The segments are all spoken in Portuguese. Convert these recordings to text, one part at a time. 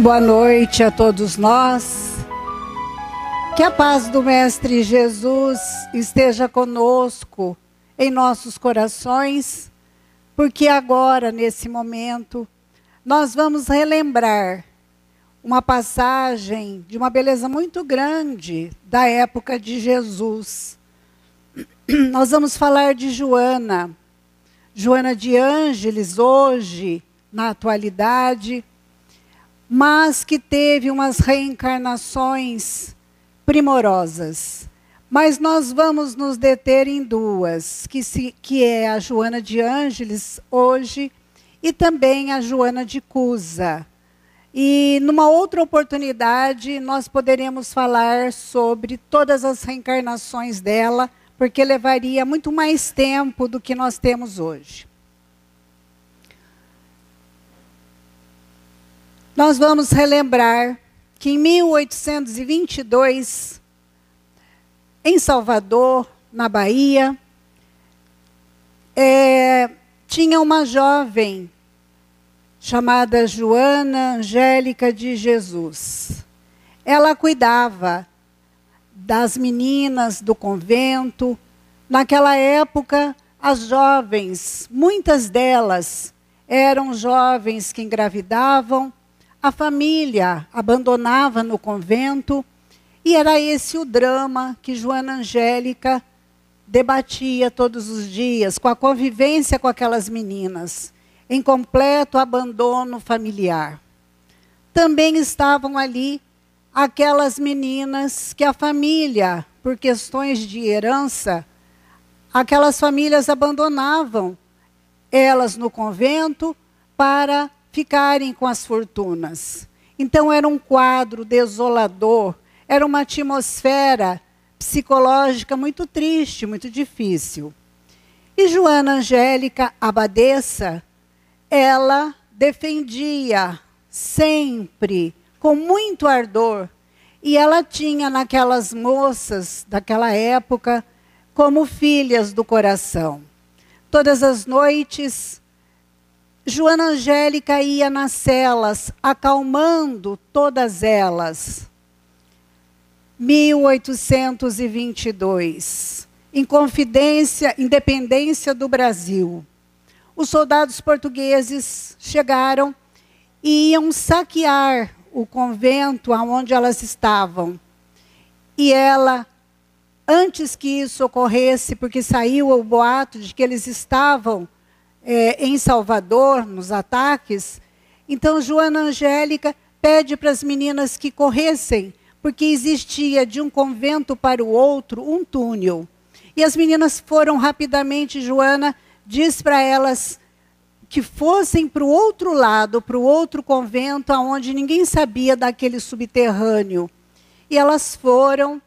Boa noite a todos nós. Que a paz do Mestre Jesus esteja conosco em nossos corações, porque agora, nesse momento, nós vamos relembrar uma passagem de uma beleza muito grande da época de Jesus. Nós vamos falar de Joana de Ângeles, hoje, na atualidade, mas que teve umas reencarnações primorosas. Mas nós vamos nos deter em duas, que é a Joana de Ângeles, hoje, e também a Joana de Cusa. E numa outra oportunidade, nós poderemos falar sobre todas as reencarnações dela, porque levaria muito mais tempo do que nós temos hoje. Nós vamos relembrar que em 1822, em Salvador, na Bahia, tinha uma jovem chamada Joana Angélica de Jesus. Ela cuidava das meninas do convento. Naquela época, as jovens, muitas delas eram jovens que engravidavam, a família abandonava no convento, e era esse o drama que Joana Angélica debatia todos os dias, com a convivência com aquelas meninas, em completo abandono familiar. Também estavam ali aquelas meninas que a família, por questões de herança, aquelas famílias abandonavam elas no convento para ficarem com as fortunas. Então era um quadro desolador, era uma atmosfera psicológica muito triste, muito difícil. E Joana Angélica, abadesa, ela defendia sempre, com muito ardor, e ela tinha naquelas moças daquela época como filhas do coração. Todas as noites, Joana Angélica ia nas celas, acalmando todas elas. 1822, independência do Brasil. Os soldados portugueses chegaram e iam saquear o convento onde elas estavam. E ela, antes que isso ocorresse, porque saiu o boato de que eles estavam em Salvador, nos ataques, então Joana Angélica pede para as meninas que corressem, porque existia de um convento para o outro um túnel. E as meninas foram rapidamente. Joana diz para elas que fossem para o outro lado, para o outro convento, onde ninguém sabia daquele subterrâneo. E elas foram.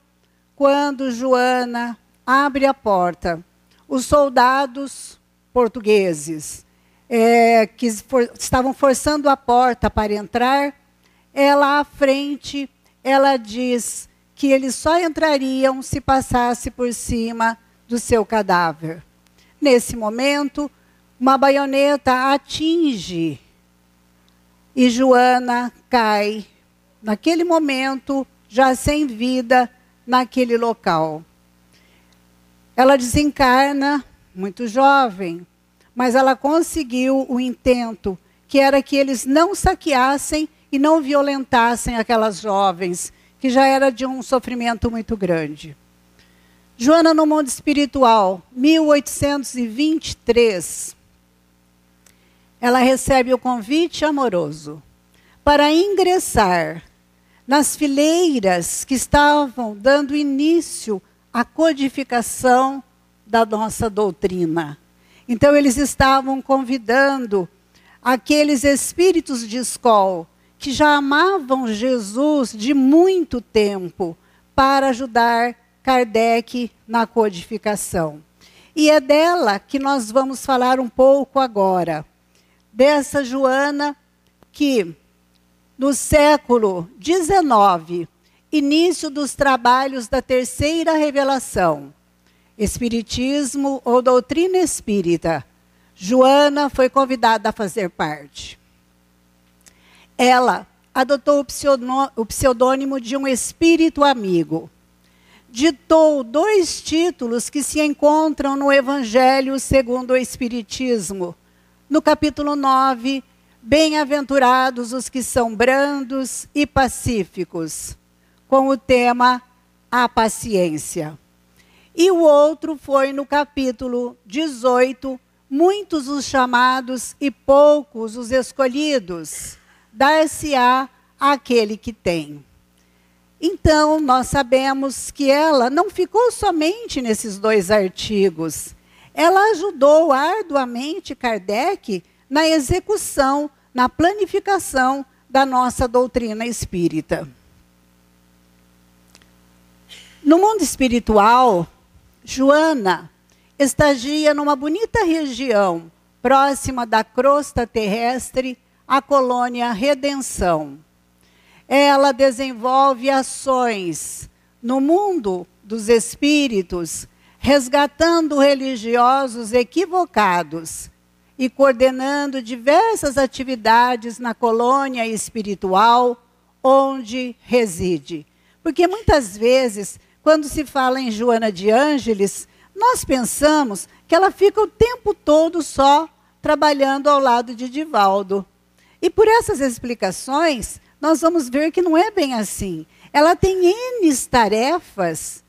Quando Joana abre a porta, os soldados portugueses que estavam forçando a porta para entrar, ela à frente, ela diz que eles só entrariam se passasse por cima do seu cadáver. Nesse momento, uma baioneta atinge e Joana cai, naquele momento, já sem vida, naquele local. Ela desencarna, muito jovem, mas ela conseguiu o intento, que era que eles não saqueassem e não violentassem aquelas jovens, que já era de um sofrimento muito grande. Joana no mundo espiritual, 1823, ela recebe o convite amoroso para ingressar nas fileiras que estavam dando início à codificação da nossa doutrina. Então, eles estavam convidando aqueles espíritos de escola que já amavam Jesus de muito tempo para ajudar Kardec na codificação. E é dela que nós vamos falar um pouco agora. Dessa Joana que, no século XIX, início dos trabalhos da terceira revelação, Espiritismo ou doutrina espírita, Joana foi convidada a fazer parte. Ela adotou o pseudônimo de um espírito amigo. Ditou 2 títulos que se encontram no Evangelho segundo o Espiritismo. No capítulo 9, Bem-aventurados os que são brandos e pacíficos, com o tema A Paciência. E o outro foi no capítulo 18, Muitos os chamados e poucos os escolhidos, dar-se-á àquele que tem. Então, nós sabemos que ela não ficou somente nesses 2 artigos. Ela ajudou arduamente Kardec na execução, na planificação da nossa doutrina espírita. No mundo espiritual, Joana estagia numa bonita região, próxima da crosta terrestre, a colônia Redenção. Ela desenvolve ações no mundo dos espíritos, resgatando religiosos equivocados e coordenando diversas atividades na colônia espiritual onde reside. Porque muitas vezes, quando se fala em Joana de Ângeles, nós pensamos que ela fica o tempo todo só trabalhando ao lado de Divaldo. E por essas explicações, nós vamos ver que não é bem assim. Ela tem N tarefas,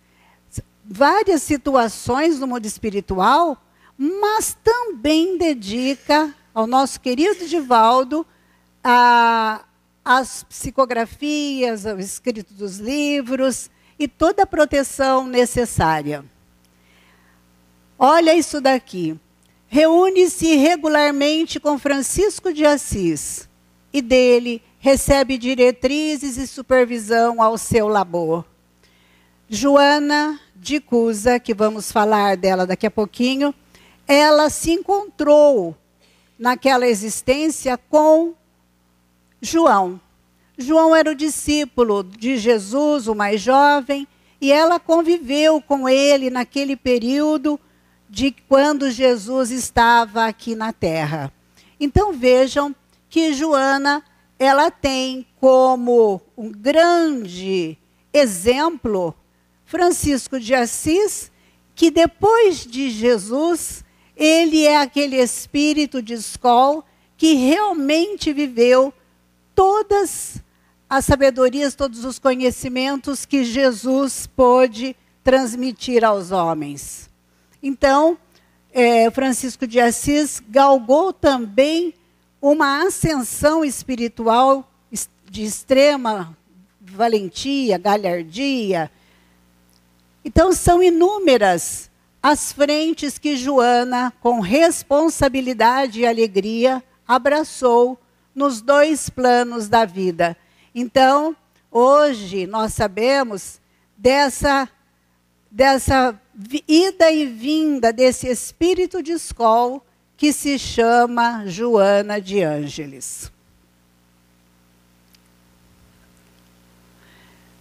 várias situações no mundo espiritual, mas também dedica ao nosso querido Divaldo as psicografias, o escrito dos livros e toda a proteção necessária. Olha isso daqui. Reúne-se regularmente com Francisco de Assis e dele recebe diretrizes e supervisão ao seu labor. Joana de Cusa, que vamos falar dela daqui a pouquinho, ela se encontrou naquela existência com João. João era o discípulo de Jesus, o mais jovem, e ela conviveu com ele naquele período de quando Jesus estava aqui na Terra. Então vejam que Joana, ela tem como um grande exemplo Francisco de Assis, que depois de Jesus, ele é aquele espírito de escola que realmente viveu todas as sabedorias, todos os conhecimentos que Jesus pôde transmitir aos homens. Então, Francisco de Assis galgou também uma ascensão espiritual de extrema valentia, galhardia. Então, são inúmeras as frentes que Joana, com responsabilidade e alegria, abraçou nos 2 planos da vida. Então, hoje, nós sabemos dessa ida e vinda desse espírito de escola que se chama Joana de Ângeles.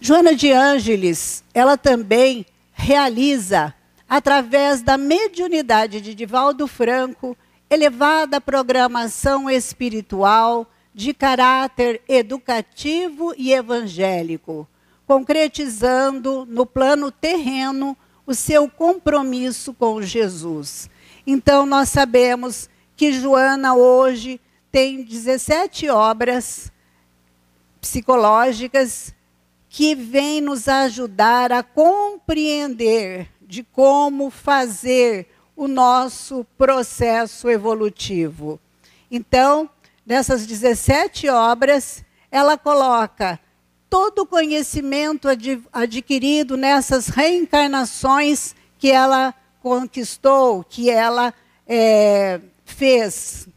Joana de Ângeles, ela também realiza, através da mediunidade de Divaldo Franco, elevada programação espiritual de caráter educativo e evangélico, concretizando no plano terreno o seu compromisso com Jesus. Então, nós sabemos que Joana hoje tem 17 obras psicológicas que vêm nos ajudar a compreender de como fazer o nosso processo evolutivo. Então, nessas 17 obras, ela coloca todo o conhecimento adquirido nessas reencarnações que ela conquistou, que ela fez.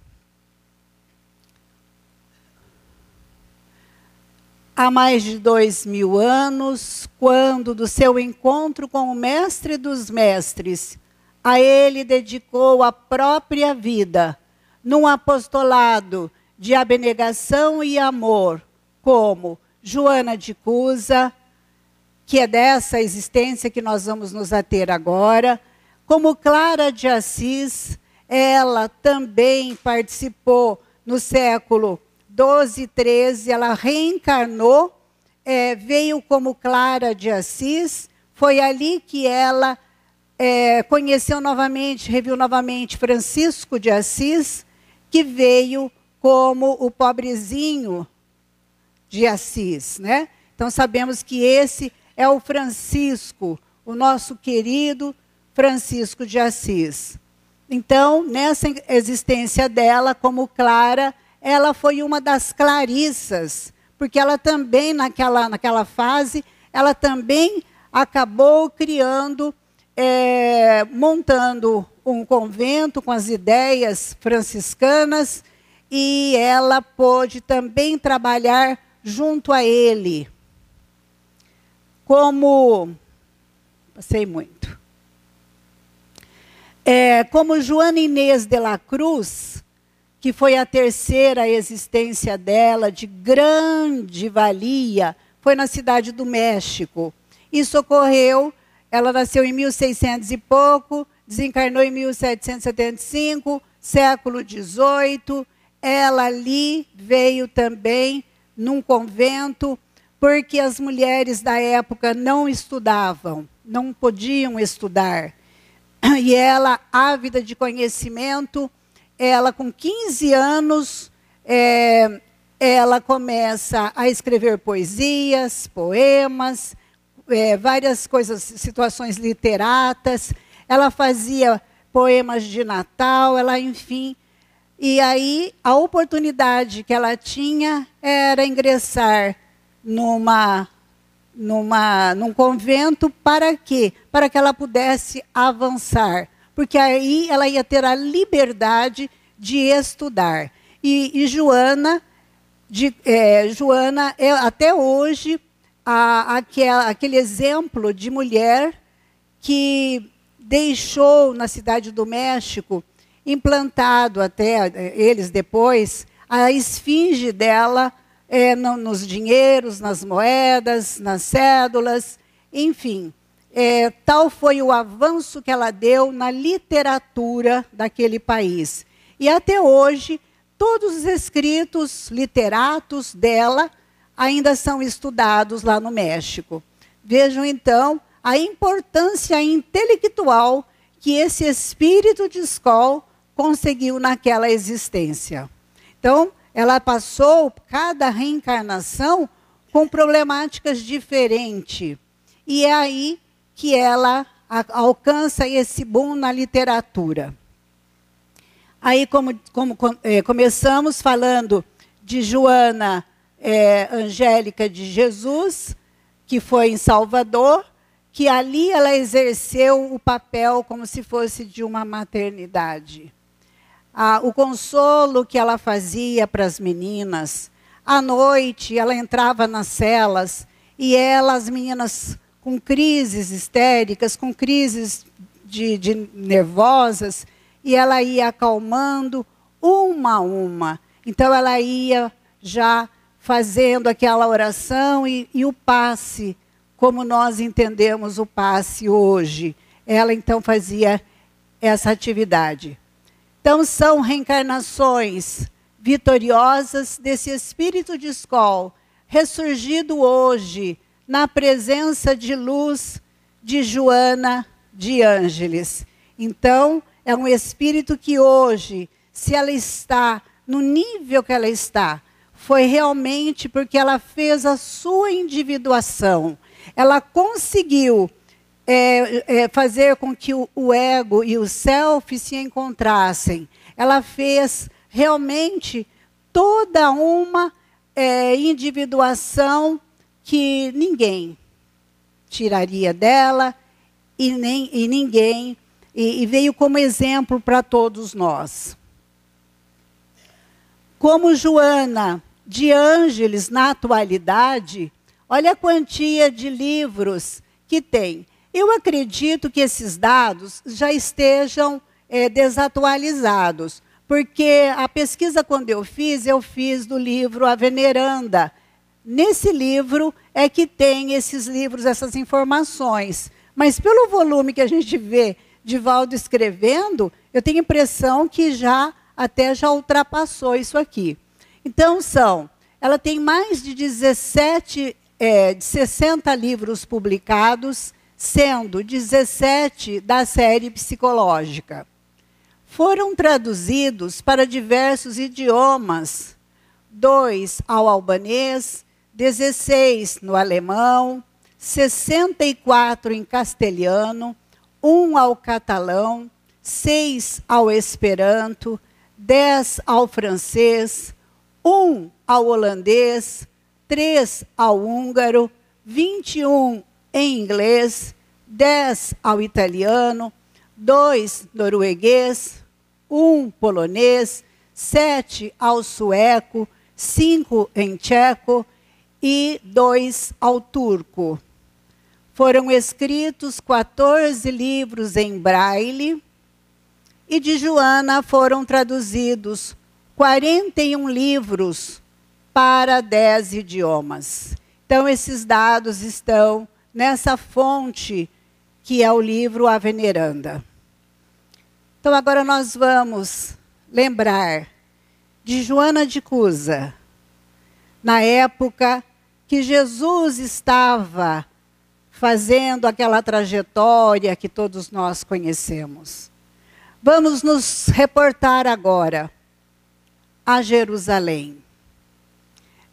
Há mais de 2000 anos, quando do seu encontro com o Mestre dos Mestres, a ele dedicou a própria vida, num apostolado de abnegação e amor, como Joana de Cusa, que é dessa existência que nós vamos nos ater agora, como Clara de Assis, ela também participou no século 12, 13, ela reencarnou, veio como Clara de Assis. Foi ali que ela conheceu novamente, reviu novamente Francisco de Assis, que veio como o pobrezinho de Assis, né? Então sabemos que esse é o Francisco, o nosso querido Francisco de Assis. Então, nessa existência dela, como Clara, ela foi uma das clarissas, porque ela também, naquela fase, ela também acabou criando, montando um convento com as ideias franciscanas, e ela pôde também trabalhar junto a ele. Passei muito. Como Joana Inês de la Cruz, que foi a terceira existência dela, de grande valia, foi na cidade do México. Isso ocorreu, ela nasceu em 1600 e pouco, desencarnou em 1775, século XVIII. Ela ali veio também num convento, porque as mulheres da época não estudavam, não podiam estudar. E ela, ávida de conhecimento, ela com 15 anos, ela começa a escrever poesias, poemas, várias coisas, situações literatas. Ela fazia poemas de Natal, enfim. E aí, a oportunidade que ela tinha era ingressar num convento. Para quê? Para que ela pudesse avançar. Porque aí ela ia ter a liberdade de estudar. E Joana é até hoje aquele exemplo de mulher que deixou na cidade do México, implantado até eles depois, a esfinge dela nos dinheiros, nas moedas, nas cédulas, enfim. Tal foi o avanço que ela deu na literatura daquele país. E até hoje, todos os escritos literatos dela ainda são estudados lá no México. Vejam, então, a importância intelectual que esse espírito de escola conseguiu naquela existência. Então, ela passou cada reencarnação com problemáticas diferentes. E é aí que ela alcança esse boom na literatura. Aí, começamos falando de Joana Angélica de Jesus, que foi em Salvador, que ali ela exerceu o papel como se fosse de uma maternidade. O consolo que ela fazia para as meninas. À noite, ela entrava nas celas e as meninas com crises histéricas, com crises de nervosas, e ela ia acalmando uma a uma. Então, ela ia já fazendo aquela oração e o passe, como nós entendemos o passe hoje. Ela, então, fazia essa atividade. Então, são reencarnações vitoriosas desse espírito de escola, ressurgido hoje, na presença de luz de Joana de Ângeles. Então, é um espírito que hoje, se ela está no nível que ela está, foi realmente porque ela fez a sua individuação. Ela conseguiu fazer com que o ego e o self se encontrassem. Ela fez realmente toda uma individuação que ninguém tiraria dela e ninguém, e veio como exemplo para todos nós. Como Joana de Ângeles, na atualidade, olha a quantia de livros que tem. Eu acredito que esses dados já estejam desatualizados, porque a pesquisa, quando eu fiz do livro A Veneranda. Nesse livro é que tem esses livros, essas informações. Mas pelo volume que a gente vê Divaldo escrevendo, eu tenho a impressão que já ultrapassou isso aqui. Então ela tem mais de 60 livros publicados, sendo 17 da série psicológica. Foram traduzidos para diversos idiomas, 2 ao albanês, 16 no alemão, 64 em castelhano, 1 ao catalão, 6 ao esperanto, 10 ao francês, 1 ao holandês, 3 ao húngaro, 21 em inglês, 10 ao italiano, 2 norueguês, 1 polonês, 7 ao sueco, 5 em tcheco e 2 ao turco. Foram escritos 14 livros em braille e de Joana foram traduzidos 41 livros para 10 idiomas. Então, esses dados estão nessa fonte que é o livro A Veneranda. Então, agora nós vamos lembrar de Joana de Cusa, na época que Jesus estava fazendo aquela trajetória que todos nós conhecemos. Vamos nos reportar agora a Jerusalém.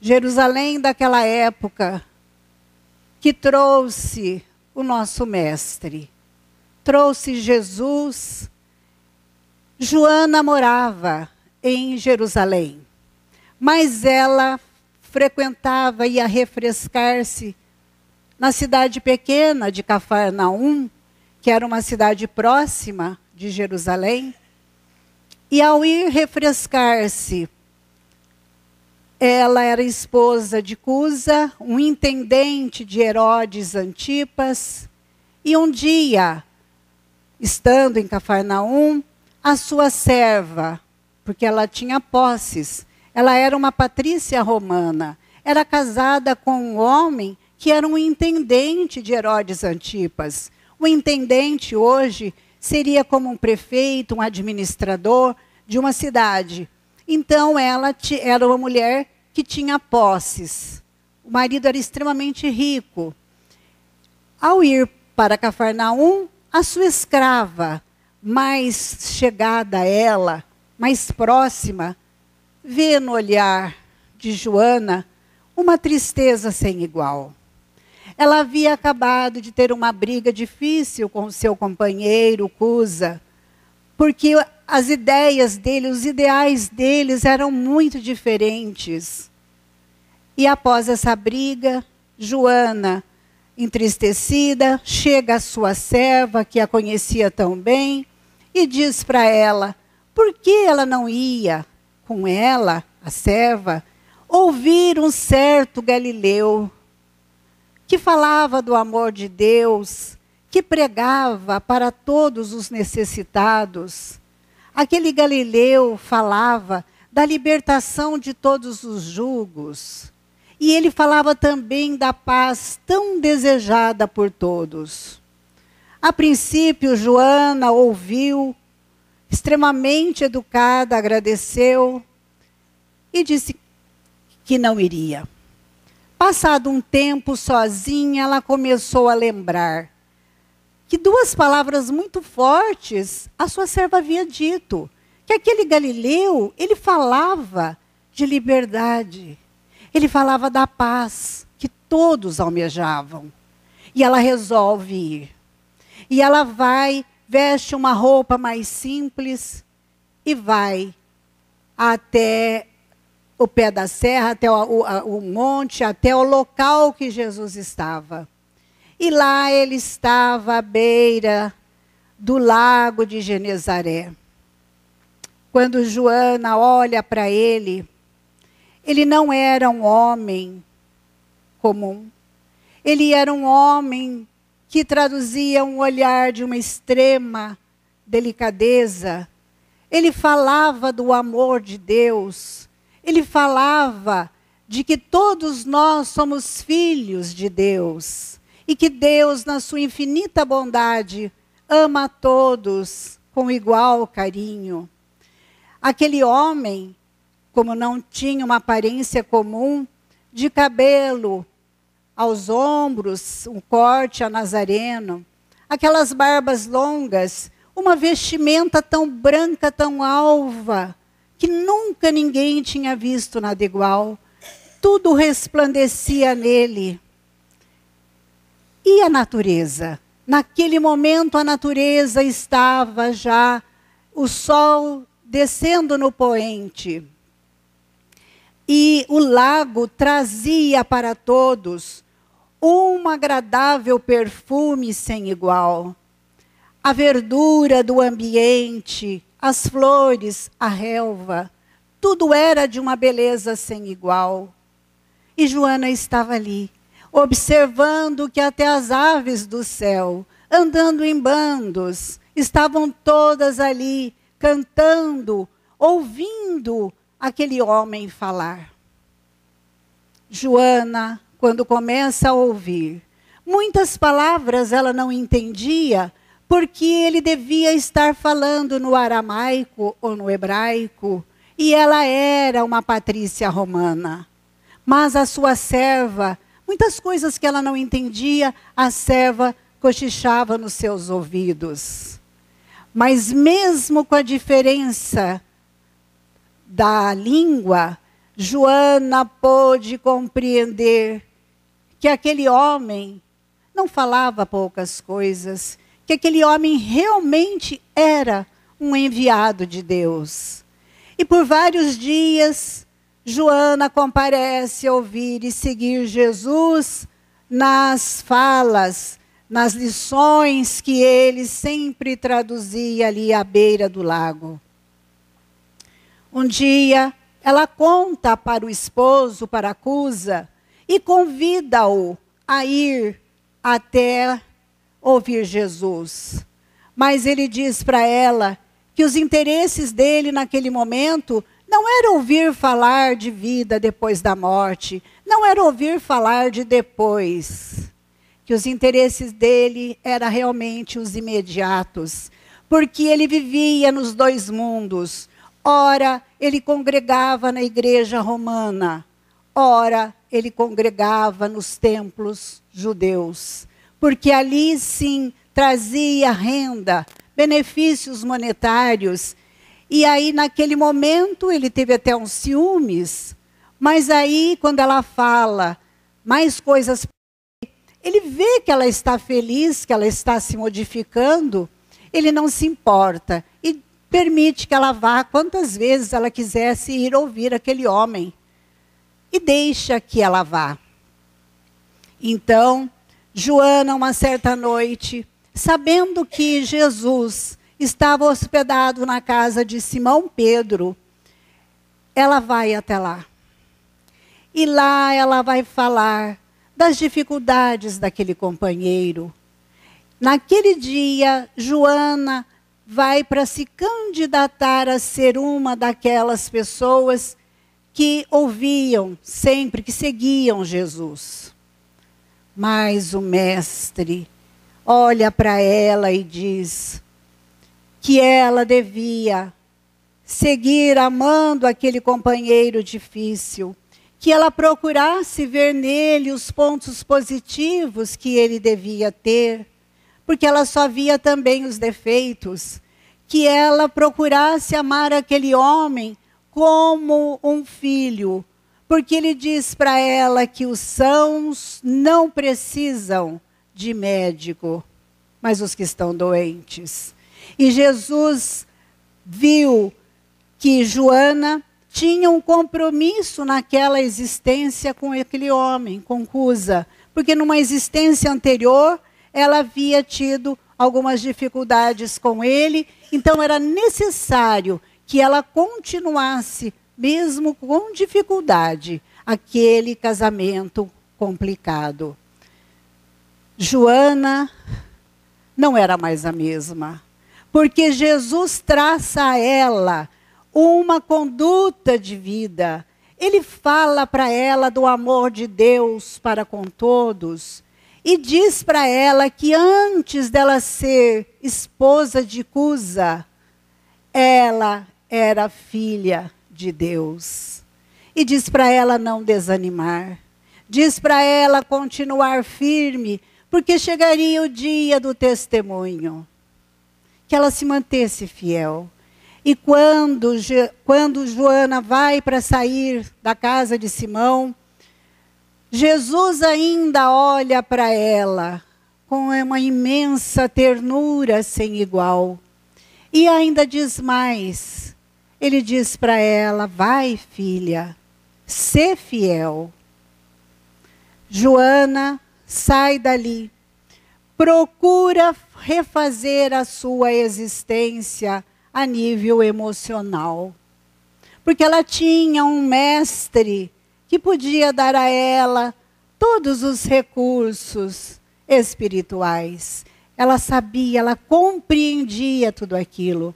Jerusalém daquela época que trouxe o nosso mestre, trouxe Jesus. Joana morava em Jerusalém, mas ela frequentava e ia refrescar-se na cidade pequena de Cafarnaum, que era uma cidade próxima de Jerusalém. E ao ir refrescar-se, ela era esposa de Cusa, um intendente de Herodes Antipas. E um dia, estando em Cafarnaum, a sua serva, porque ela tinha posses, ela era uma patrícia romana, era casada com um homem que era um intendente de Herodes Antipas. O intendente hoje seria como um prefeito, um administrador de uma cidade. Então, ela era uma mulher que tinha posses. O marido era extremamente rico. Ao ir para Cafarnaum, a sua escrava, mais chegada a ela, mais próxima, vê no olhar de Joana uma tristeza sem igual. Ela havia acabado de ter uma briga difícil com o seu companheiro, Cusa, porque as ideias dele, os ideais deles eram muito diferentes. E após essa briga, Joana, entristecida, chega à sua serva, que a conhecia tão bem, e diz para ela, por que ela não ia com ela, a serva, ouvir um certo Galileu, que falava do amor de Deus, que pregava para todos os necessitados. Aquele Galileu falava da libertação de todos os julgos. E ele falava também da paz tão desejada por todos. A princípio, Joana ouviu, extremamente educada, agradeceu e disse que não iria. Passado um tempo sozinha, ela começou a lembrar que 2 palavras muito fortes a sua serva havia dito. Que aquele Galileu, ele falava de liberdade. Ele falava da paz que todos almejavam. E ela resolve ir. E ela vai, veste uma roupa mais simples e vai até o pé da serra, até o monte, até o local que Jesus estava. E lá ele estava à beira do lago de Genezaré. Quando Joana olha para ele, ele não era um homem comum. Ele era um homem que traduzia um olhar de uma extrema delicadeza. Ele falava do amor de Deus. Ele falava de que todos nós somos filhos de Deus. E que Deus, na sua infinita bondade, ama a todos com igual carinho. Aquele homem como não tinha uma aparência comum, de cabelo aos ombros, um corte a nazareno, aquelas barbas longas, uma vestimenta tão branca, tão alva, que nunca ninguém tinha visto nada igual. Tudo resplandecia nele. E a natureza? Naquele momento a natureza estava já, o sol descendo no poente. E o lago trazia para todos um agradável perfume sem igual. A verdura do ambiente, as flores, a relva, tudo era de uma beleza sem igual. E Joana estava ali, observando que até as aves do céu, andando em bandos, estavam todas ali, cantando, ouvindo aquele homem falar. Joana, quando começa a ouvir, muitas palavras ela não entendia, porque ele devia estar falando no aramaico ou no hebraico, e ela era uma patrícia romana. Mas a sua serva, muitas coisas que ela não entendia, a serva cochichava nos seus ouvidos. Mas mesmo com a diferença da língua, Joana pôde compreender que aquele homem não falava poucas coisas, que aquele homem realmente era um enviado de Deus. E por vários dias, Joana comparece a ouvir e seguir Jesus nas falas, nas lições que ele sempre traduzia ali à beira do lago. Um dia, ela conta para o esposo, para Cusa, e convida-o a ir até ouvir Jesus. Mas ele diz para ela que os interesses dele naquele momento não era ouvir falar de vida depois da morte, não era ouvir falar de depois. Que os interesses dele eram realmente os imediatos, porque ele vivia nos dois mundos. Ora, ele congregava na igreja romana, ora, ele congregava nos templos judeus, porque ali sim trazia renda, benefícios monetários. E aí, naquele momento, ele teve até uns ciúmes, mas aí, quando ela fala mais coisas, ele vê que ela está feliz, que ela está se modificando, ele não se importa e permite que ela vá quantas vezes ela quisesse ir ouvir aquele homem. E deixa que ela vá. Então, Joana, uma certa noite, sabendo que Jesus estava hospedado na casa de Simão Pedro, ela vai até lá. E lá ela vai falar das dificuldades daquele companheiro. Naquele dia, Joana vai para se candidatar a ser uma daquelas pessoas que ouviam sempre, que seguiam Jesus. Mas o mestre olha para ela e diz que ela devia seguir amando aquele companheiro difícil, que ela procurasse ver nele os pontos positivos que ele devia ter, porque ela só via também os defeitos, que ela procurasse amar aquele homem como um filho, porque ele diz para ela que os sãos não precisam de médico, mas os que estão doentes. E Jesus viu que Joana tinha um compromisso naquela existência com aquele homem, com Cusa, porque numa existência anterior ela havia tido algumas dificuldades com ele, então era necessário que ela continuasse, mesmo com dificuldade, aquele casamento complicado. Joana não era mais a mesma, porque Jesus traça a ela uma conduta de vida. Ele fala para ela do amor de Deus para com todos e diz para ela que antes dela ser esposa de Cusa, ela era filha de Deus. E diz para ela não desanimar. Diz para ela continuar firme, porque chegaria o dia do testemunho. Que ela se mantesse fiel. E quando Joana vai para sair da casa de Simão, Jesus ainda olha para ela com uma imensa ternura sem igual. E ainda diz mais. Ele diz para ela, vai filha, sê fiel. Joana sai dali, procura refazer a sua existência a nível emocional. Porque ela tinha um mestre que podia dar a ela todos os recursos espirituais. Ela sabia, ela compreendia tudo aquilo.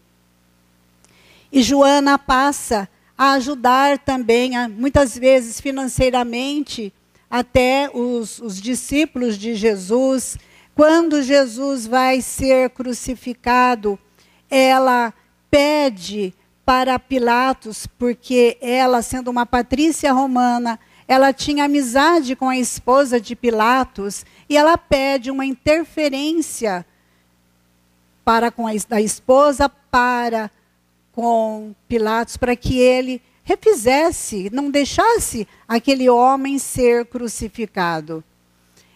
E Joana passa a ajudar também, muitas vezes financeiramente, até os discípulos de Jesus. Quando Jesus vai ser crucificado, ela pede para Pilatos, porque ela, sendo uma patrícia romana, ela tinha amizade com a esposa de Pilatos, e ela pede uma interferência da esposa para com Pilatos, para que ele refizesse, não deixasse aquele homem ser crucificado.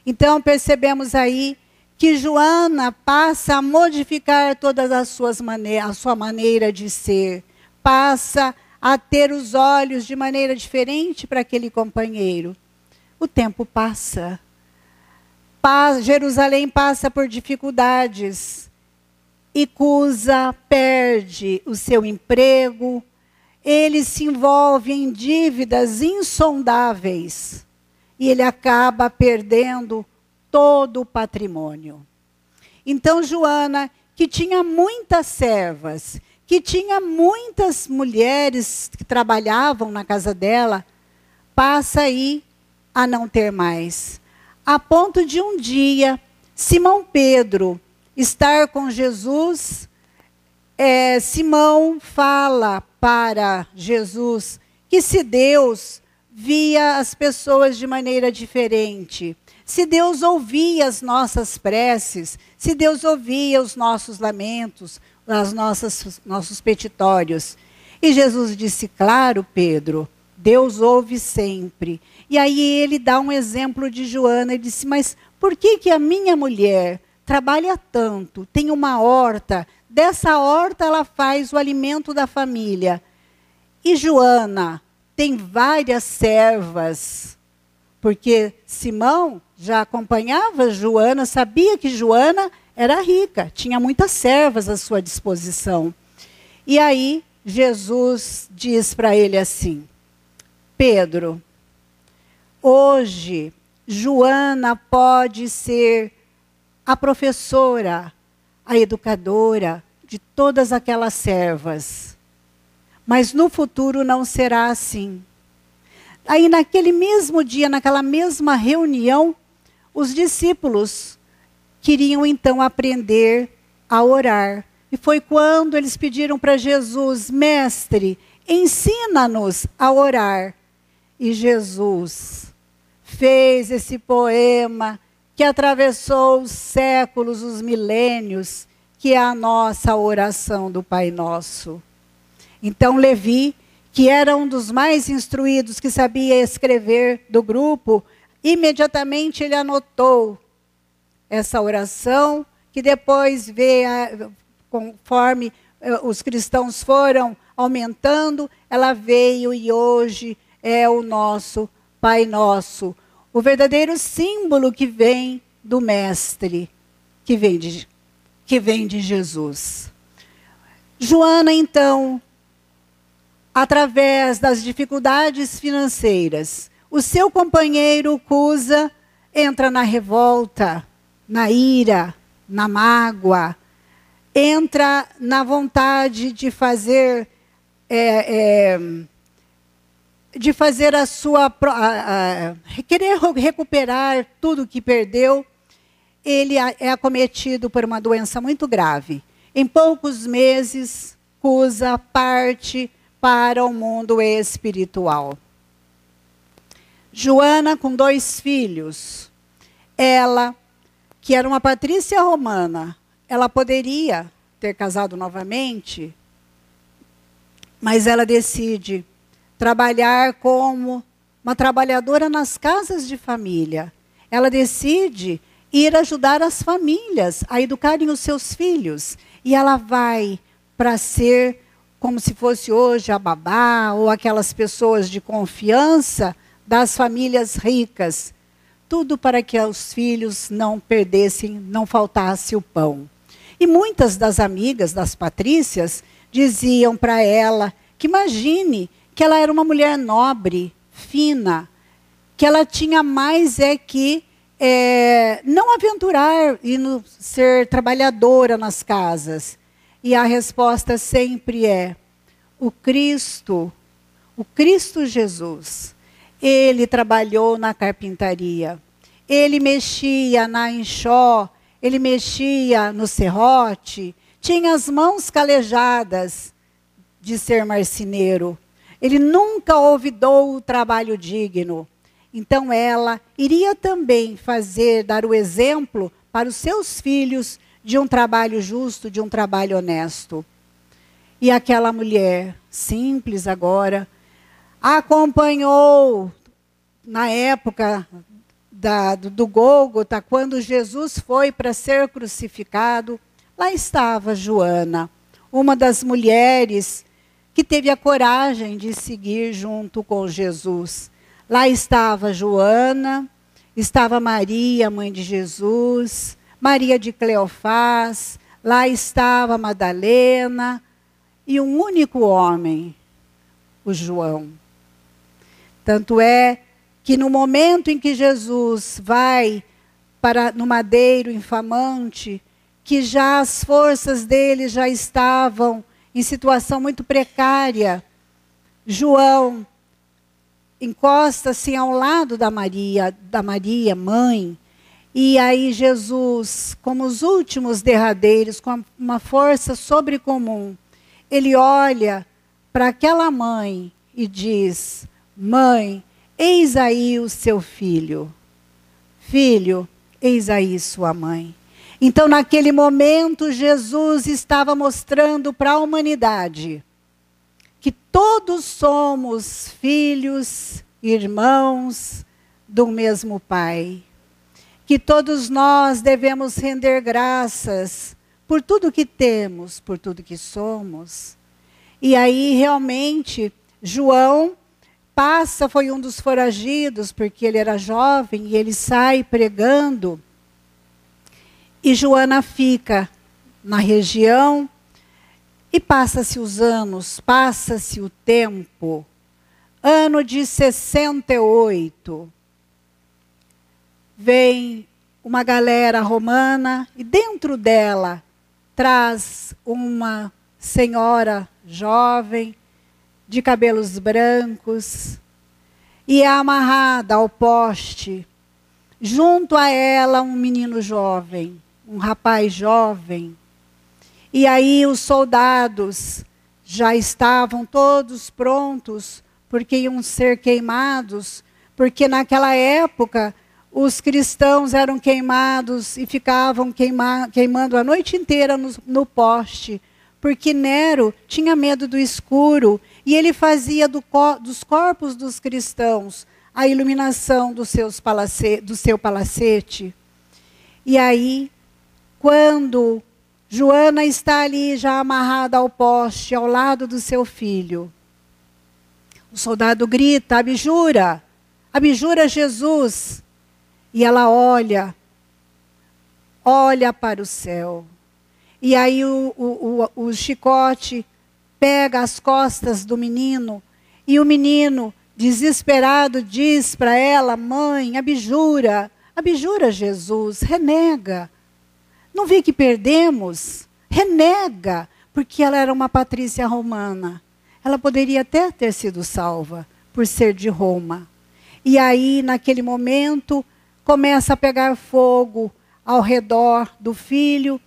Então percebemos aí que Joana passa a modificar todas a sua maneira de ser, passa a ter os olhos de maneira diferente para aquele companheiro. O tempo passa. Jerusalém passa por dificuldades. E Cusa perde o seu emprego. Ele se envolve em dívidas insondáveis. E ele acaba perdendo todo o patrimônio. Então Joana, que tinha muitas servas, que tinha muitas mulheres que trabalhavam na casa dela, passa aí a não ter mais. A ponto de um dia, Simão Pedro estar com Jesus, Simão fala para Jesus que se Deus via as pessoas de maneira diferente, se Deus ouvia as nossas preces, se Deus ouvia os nossos lamentos, nossos petitórios. E Jesus disse, claro, Pedro, Deus ouve sempre. E aí ele dá um exemplo de Joana e disse, mas por que a minha mulher trabalha tanto, tem uma horta, dessa horta ela faz o alimento da família. E Joana tem várias servas, porque Simão já acompanhava Joana, sabia que Joana era rica, tinha muitas servas à sua disposição. E aí Jesus diz para ele assim, Pedro, hoje Joana pode ser a professora, a educadora de todas aquelas servas. Mas no futuro não será assim. Aí naquele mesmo dia, naquela mesma reunião, os discípulos queriam então aprender a orar. E foi quando eles pediram para Jesus, mestre, ensina-nos a orar. E Jesus fez esse poema que atravessou os séculos, os milênios, que é a nossa oração do Pai Nosso. Então Levi, que era um dos mais instruídos, que sabia escrever do grupo, imediatamente ele anotou essa oração, que depois conforme os cristãos foram aumentando, ela veio e hoje é o nosso Pai Nosso. O verdadeiro símbolo que vem do Mestre, que vem de Jesus. Joana, então, através das dificuldades financeiras, o seu companheiro Cusa entra na revolta, na ira, na mágoa, entra na vontade de fazer querer recuperar tudo que perdeu. Ele é acometido por uma doença muito grave. Em poucos meses, Cusa parte para o mundo espiritual. Joana, com 2 filhos, ela, que era uma patrícia romana, ela poderia ter casado novamente, mas ela decide trabalhar como uma trabalhadora nas casas de família. Ela decide ir ajudar as famílias a educarem os seus filhos. E ela vai para ser, como se fosse hoje, a babá ou aquelas pessoas de confiança das famílias ricas. Tudo para que os filhos não perdessem, não faltasse o pão. E muitas das amigas das patrícias diziam para ela que imagine que ela era uma mulher nobre, fina, que ela tinha mais que não aventurar e ser trabalhadora nas casas. E a resposta sempre é: o Cristo Jesus, ele trabalhou na carpintaria, ele mexia na enxó, ele mexia no serrote, tinha as mãos calejadas de ser marceneiro. Ele nunca olvidou o trabalho digno. Então ela iria também dar o exemplo para os seus filhos de um trabalho justo, de um trabalho honesto. E aquela mulher simples agora acompanhou na época do Gólgota, quando Jesus foi para ser crucificado. Lá estava Joana, uma das mulheres que teve a coragem de seguir junto com Jesus. Lá estava Joana, estava Maria, mãe de Jesus, Maria de Cleofás, lá estava Madalena e um único homem, o João. Tanto é que no momento em que Jesus vai no madeiro infamante, que já as forças dele já estavam em situação muito precária, João encosta-se ao lado da Maria, mãe, e aí Jesus, como os últimos derradeiros, com uma força sobrecomum, ele olha para aquela mãe e diz: mãe, eis aí o seu filho. Filho, eis aí sua mãe. Então, naquele momento, Jesus estava mostrando para a humanidade que todos somos filhos, irmãos do mesmo Pai. Que todos nós devemos render graças por tudo que temos, por tudo que somos. E aí, realmente, João foi um dos foragidos, porque ele era jovem, e ele sai pregando. E Joana fica na região, e passa-se os anos, passa-se o tempo. Ano de 68. Vem uma galera romana, e dentro dela traz uma senhora jovem, de cabelos brancos, e é amarrada ao poste. Junto a ela um menino jovem, um rapaz jovem. E aí os soldados já estavam todos prontos, porque iam ser queimados, porque naquela época os cristãos eram queimados e ficavam queimando a noite inteira no poste, porque Nero tinha medo do escuro, e ele fazia dos corpos dos cristãos a iluminação do seu palacete. E aí, quando Joana está ali já amarrada ao poste, ao lado do seu filho, o soldado grita: abjura, abjura Jesus. E ela olha para o céu. E aí o chicote pega as costas do menino, e o menino, desesperado, diz para ela: mãe, abjura, abjura Jesus, renega. Não vê que perdemos? Renega, porque ela era uma patrícia romana. Ela poderia até ter sido salva, por ser de Roma. E aí, naquele momento, começa a pegar fogo ao redor do filho,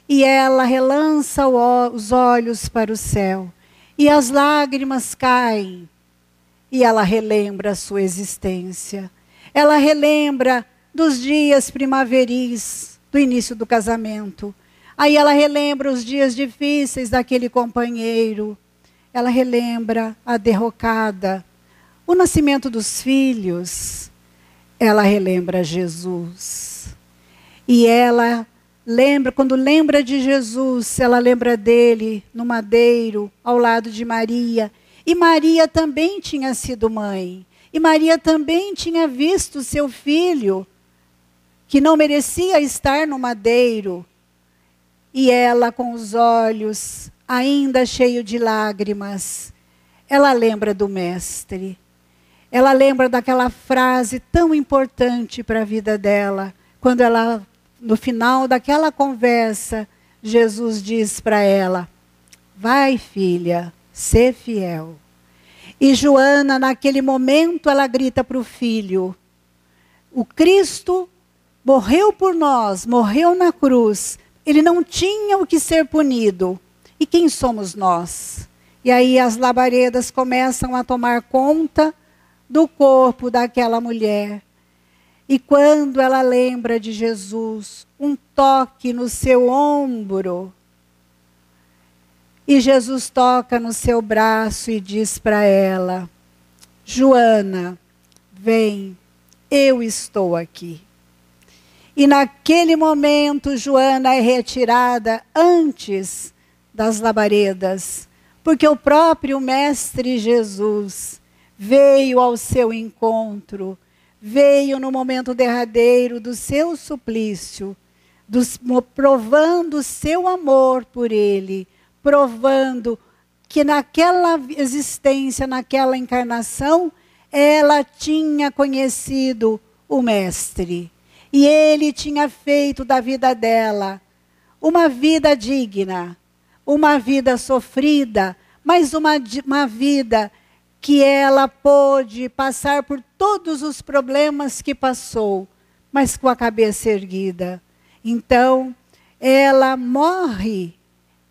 e ela relança os olhos para o céu. E as lágrimas caem. E ela relembra a sua existência. Ela relembra dos dias primaveris, do início do casamento. Aí ela relembra os dias difíceis daquele companheiro. Ela relembra a derrocada, o nascimento dos filhos. Ela relembra Jesus. E ela lembra, quando lembra de Jesus, ela lembra dele no madeiro, ao lado de Maria. E Maria também tinha sido mãe. E Maria também tinha visto seu filho, que não merecia estar no madeiro. E ela, com os olhos ainda cheios de lágrimas, ela lembra do Mestre. Ela lembra daquela frase tão importante para a vida dela, quando ela, no final daquela conversa, Jesus diz para ela: vai, filha, sê fiel. E Joana, naquele momento, ela grita para o filho: o Cristo morreu por nós, morreu na cruz. Ele não tinha o que ser punido. E quem somos nós? E aí as labaredas começam a tomar conta do corpo daquela mulher. E quando ela lembra de Jesus, um toque no seu ombro, e Jesus toca no seu braço e diz para ela: Joana, vem, eu estou aqui. E naquele momento, Joana é retirada antes das labaredas, porque o próprio Mestre Jesus veio ao seu encontro, veio no momento derradeiro do seu suplício, provando o seu amor por ele, provando que naquela existência, naquela encarnação, ela tinha conhecido o Mestre. E ele tinha feito da vida dela uma vida digna, uma vida sofrida, mas uma vida que ela pôde passar por todos os problemas que passou, mas com a cabeça erguida. Então, ela morre,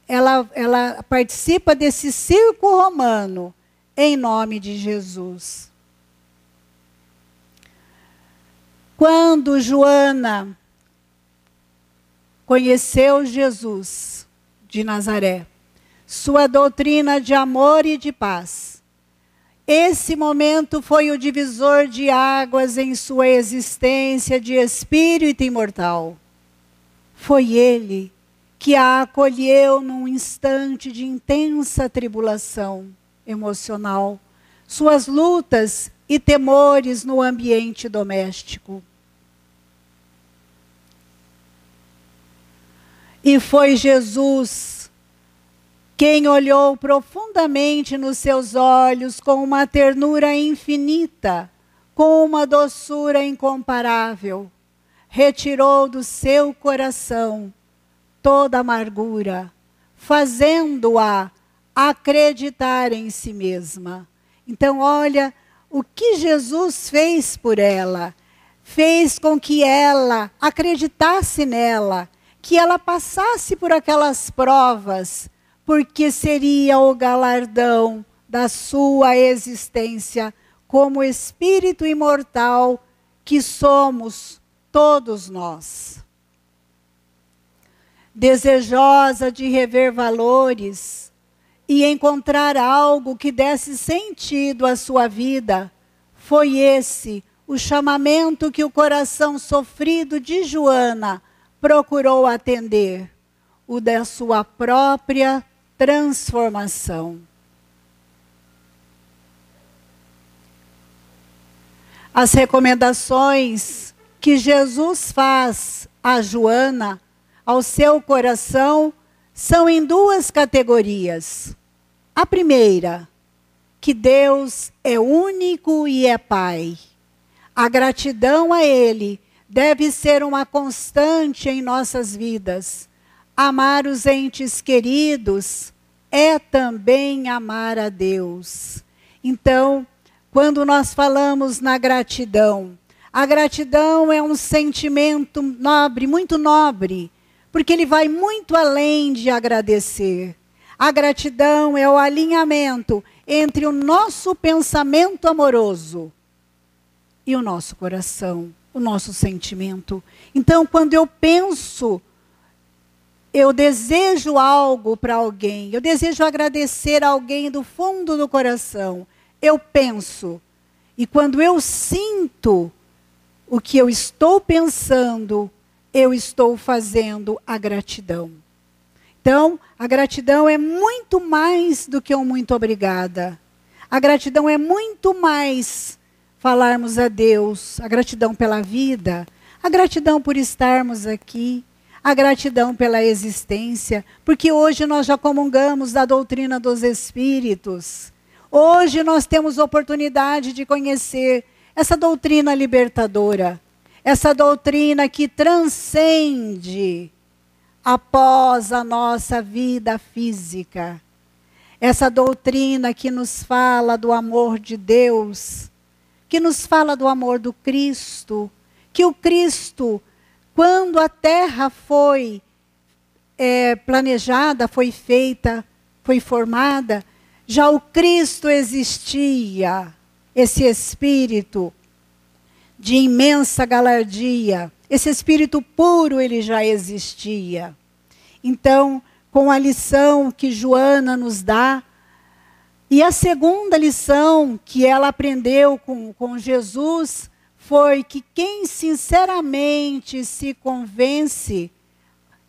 ela participa desse circo romano em nome de Jesus. Quando Joana conheceu Jesus de Nazaré, sua doutrina de amor e de paz, esse momento foi o divisor de águas em sua existência de espírito imortal. Foi ele que a acolheu num instante de intensa tribulação emocional, suas lutas e temores no ambiente doméstico. E foi Jesus quem olhou profundamente nos seus olhos com uma ternura infinita, com uma doçura incomparável, retirou do seu coração toda amargura, fazendo-a acreditar em si mesma. Então, olha o que Jesus fez por ela. Fez com que ela acreditasse nela, que ela passasse por aquelas provas, porque seria o galardão da sua existência como espírito imortal que somos todos nós. Desejosa de rever valores e encontrar algo que desse sentido à sua vida, foi esse o chamamento que o coração sofrido de Joana procurou atender, o da sua própria transformação. As recomendações que Jesus faz a Joana, ao seu coração, são em duas categorias. A primeira, que Deus é único e é Pai. A gratidão a Ele deve ser uma constante em nossas vidas. Amar os entes queridos é também amar a Deus. Então, quando nós falamos na gratidão, a gratidão é um sentimento nobre, muito nobre, porque ele vai muito além de agradecer. A gratidão é o alinhamento entre o nosso pensamento amoroso e o nosso coração, o nosso sentimento. Então, quando eu penso, eu desejo algo para alguém, eu desejo agradecer a alguém do fundo do coração, eu penso. E quando eu sinto o que eu estou pensando, eu estou fazendo a gratidão. Então, a gratidão é muito mais do que um muito obrigada. A gratidão é muito mais falarmos a Deus, a gratidão pela vida, a gratidão por estarmos aqui, a gratidão pela existência, porque hoje nós já comungamos da doutrina dos Espíritos. Hoje nós temos oportunidade de conhecer essa doutrina libertadora, essa doutrina que transcende após a nossa vida física. Essa doutrina que nos fala do amor de Deus, que nos fala do amor do Cristo, que o Cristo, quando a terra foi planejada, foi feita, foi formada, já o Cristo existia, esse Espírito de imensa galardia, esse Espírito puro, ele já existia. Então, com a lição que Joana nos dá, e a segunda lição que ela aprendeu com Jesus, foi que quem sinceramente se convence,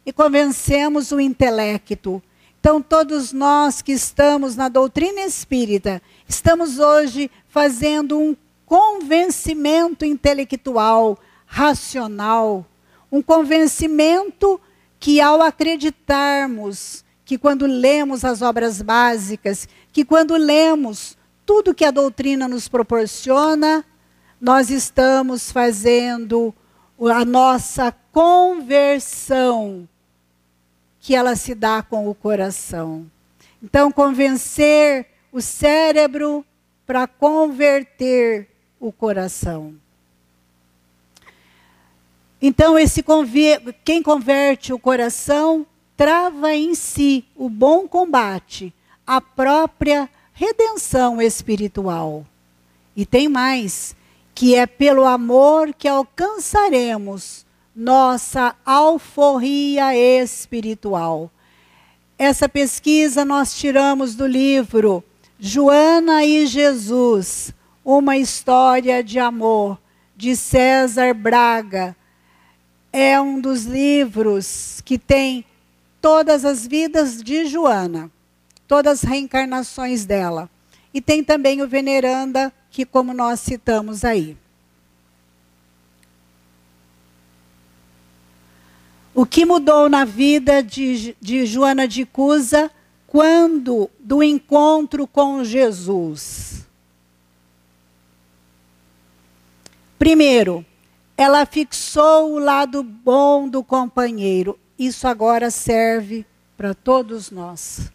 e convencemos o intelecto. Então, todos nós que estamos na doutrina espírita, estamos hoje fazendo um convencimento intelectual, racional, um convencimento que ao acreditarmos que quando lemos as obras básicas, que quando lemos tudo que a doutrina nos proporciona, nós estamos fazendo a nossa conversão, que ela se dá com o coração. Então, convencer o cérebro para converter o coração. Então, quem converte o coração, trava em si o bom combate, a própria redenção espiritual. E tem mais, que é pelo amor que alcançaremos nossa alforria espiritual. Essa pesquisa nós tiramos do livro Joana e Jesus, uma história de amor, de César Braga. É um dos livros que tem todas as vidas de Joana, todas as reencarnações dela. E tem também o Veneranda, que como nós citamos aí. O que mudou na vida de Joana de Cusa quando do encontro com Jesus? Primeiro, ela fixou o lado bom do companheiro. Isso agora serve para todos nós.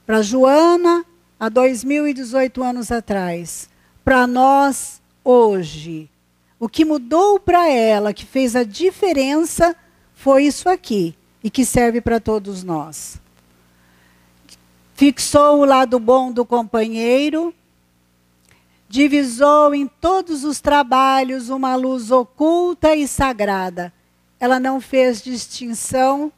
Para Joana, há 2018 anos atrás. Para nós, hoje. O que mudou para ela, que fez a diferença, foi isso aqui. E que serve para todos nós. Fixou o lado bom do companheiro. Divisou em todos os trabalhos uma luz oculta e sagrada. Ela não fez distinção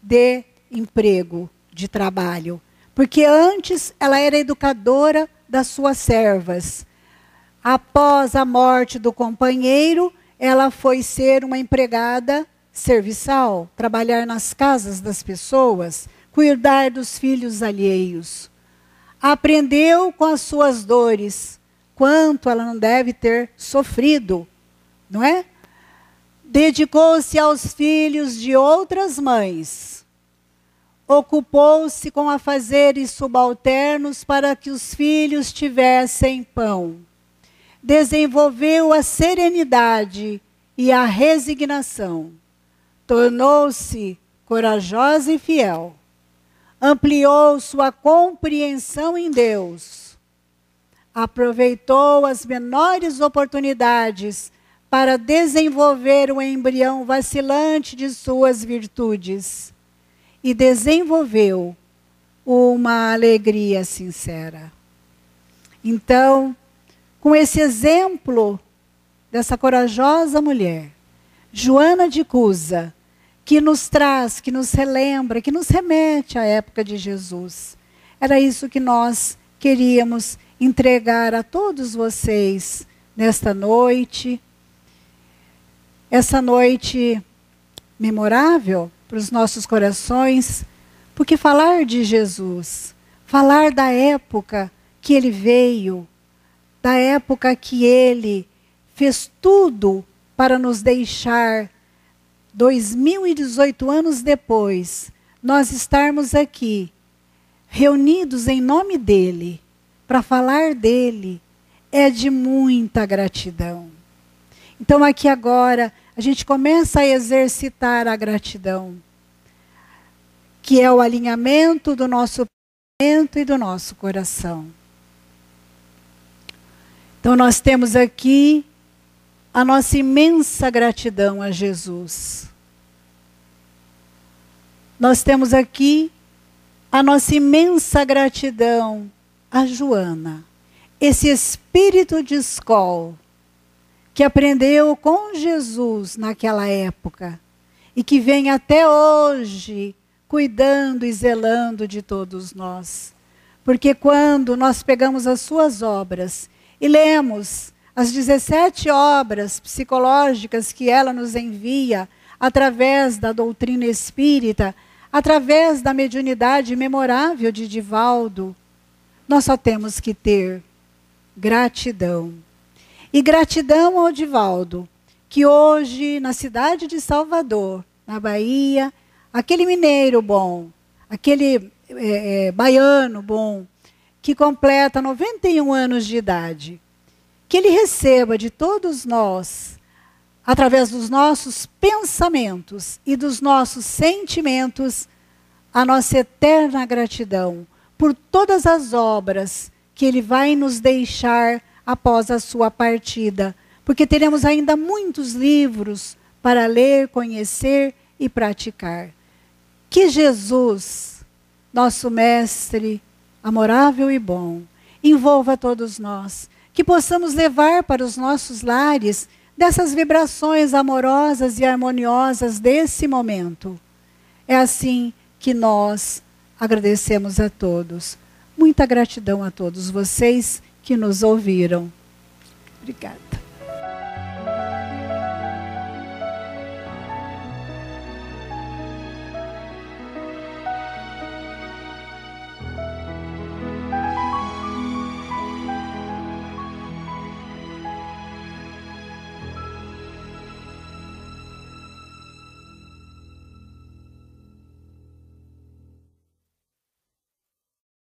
de emprego, de trabalho. Porque antes ela era educadora das suas servas. Após a morte do companheiro, ela foi ser uma empregada serviçal, trabalhar nas casas das pessoas, cuidar dos filhos alheios. Aprendeu com as suas dores, quanto ela não deve ter sofrido, não é? Dedicou-se aos filhos de outras mães. Ocupou-se com afazeres subalternos para que os filhos tivessem pão. Desenvolveu a serenidade e a resignação. Tornou-se corajosa e fiel. Ampliou sua compreensão em Deus. Aproveitou as menores oportunidades para desenvolver o embrião vacilante de suas virtudes. E desenvolveu uma alegria sincera. Então, com esse exemplo dessa corajosa mulher, Joana de Cusa, que nos traz, que nos relembra, que nos remete à época de Jesus. Era isso que nós queríamos entregar a todos vocês nesta noite. Essa noite memorável para os nossos corações, porque falar de Jesus, falar da época que ele veio, da época que ele fez tudo para nos deixar 2018 anos depois, nós estarmos aqui, reunidos em nome dele, para falar dele, é de muita gratidão. Então aqui agora, a gente começa a exercitar a gratidão, que é o alinhamento do nosso pensamento e do nosso coração. Então nós temos aqui a nossa imensa gratidão a Jesus. Nós temos aqui a nossa imensa gratidão a Joana, esse espírito de escola que aprendeu com Jesus naquela época e que vem até hoje cuidando e zelando de todos nós. Porque quando nós pegamos as suas obras e lemos as 17 obras psicológicas que ela nos envia através da doutrina espírita, através da mediunidade memorável de Divaldo, nós só temos que ter gratidão. E gratidão ao Divaldo, que hoje na cidade de Salvador, na Bahia, aquele mineiro bom, aquele baiano bom, que completa 91 anos de idade, que ele receba de todos nós, através dos nossos pensamentos e dos nossos sentimentos, a nossa eterna gratidão por todas as obras que ele vai nos deixar após a sua partida, porque teremos ainda muitos livros para ler, conhecer e praticar. Que Jesus, nosso mestre amorável e bom, envolva todos nós, que possamos levar para os nossos lares dessas vibrações amorosas e harmoniosas desse momento. É assim que nós agradecemos a todos. Muita gratidão a todos vocês que nos ouviram. Obrigada.